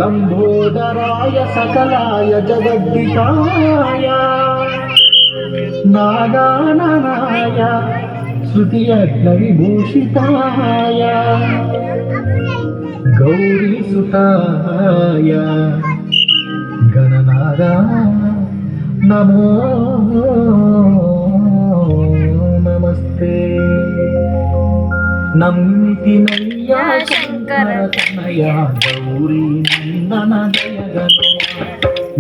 लंबोदराय सकलाय जगद्दिताय नागाननाय श्रुतियज्ञविभूषिताय गौरीसुताय गणनादा नमो नमस्ते। नम्मितिनय्या शंकर तनया गौरी नंदन जयगनो।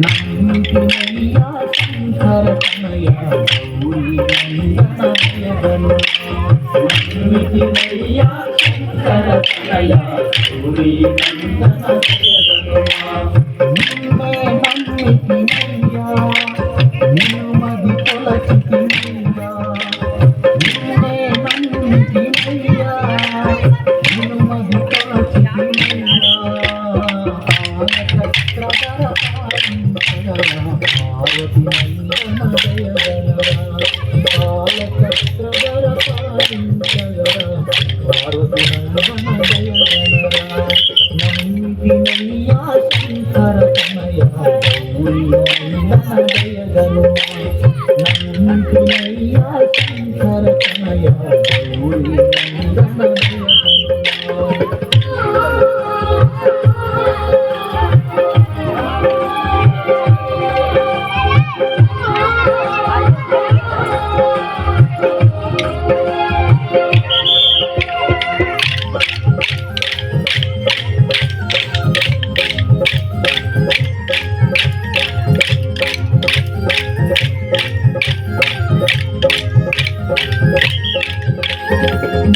नम्मितिनय्या शंकर तनया गौरी नंदन जयगनो। नम्मितिनय्या शंकर तनया गौरी नंदन जयगनो। निन्ने नम्मितिनय्या निन्नुमदि कोलचितिनय्या। निन्ने नम्मितिनय्या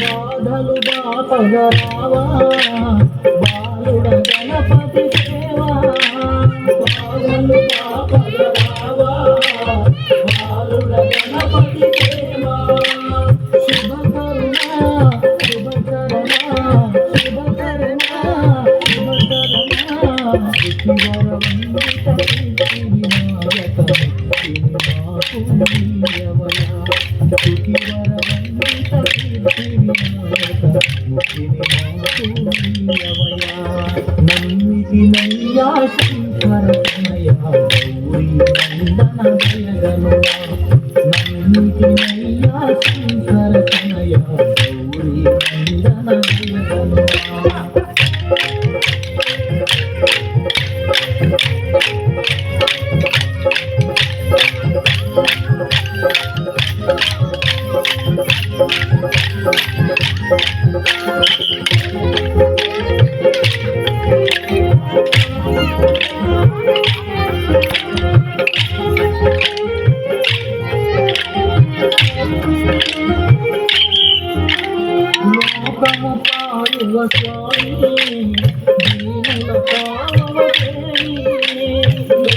బాధలు బాపగరావా బాలుడ గణపతి సేవా। బాధలు బాపగరావా బాలుడ గణపతి సేవా। శుభకరుణ శుభకరణ శుభకరణ శుభకరణ శుభవరందిత వినాయక మాకు నీయవయ। नम्मितिनय्या शंकर तनया गौरी नंदन जयगनो। नम्मितिनय्या शंकर तनया गौरी नंदन जयगनो। లోకము పాయువ స్వామి దీనుల పావని।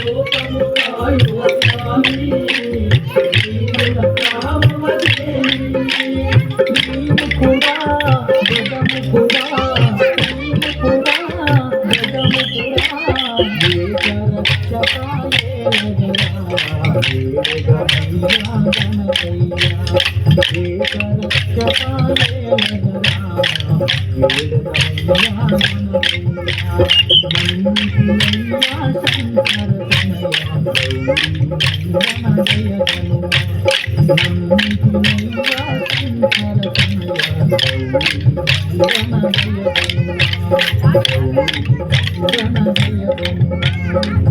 లోకము పాయువ స్వామి దీనుల పావని। నీవు కూడా జగము కూడా నీవు కూడా జగము కూడా ఏకరక్షకాయే నగరా ఏకరయ్యా గణపయ్యా ఏకరక్షకాయే నగరా ఏకరయ్యా గణపయ్యా। నమ్మితినయ్యా శంకర తనయా గౌరీ నందన జయగను। నమ్మితినయ్యా శంకర తనయా గౌరీ నందన జయగను। గౌరీ నందన జయగను।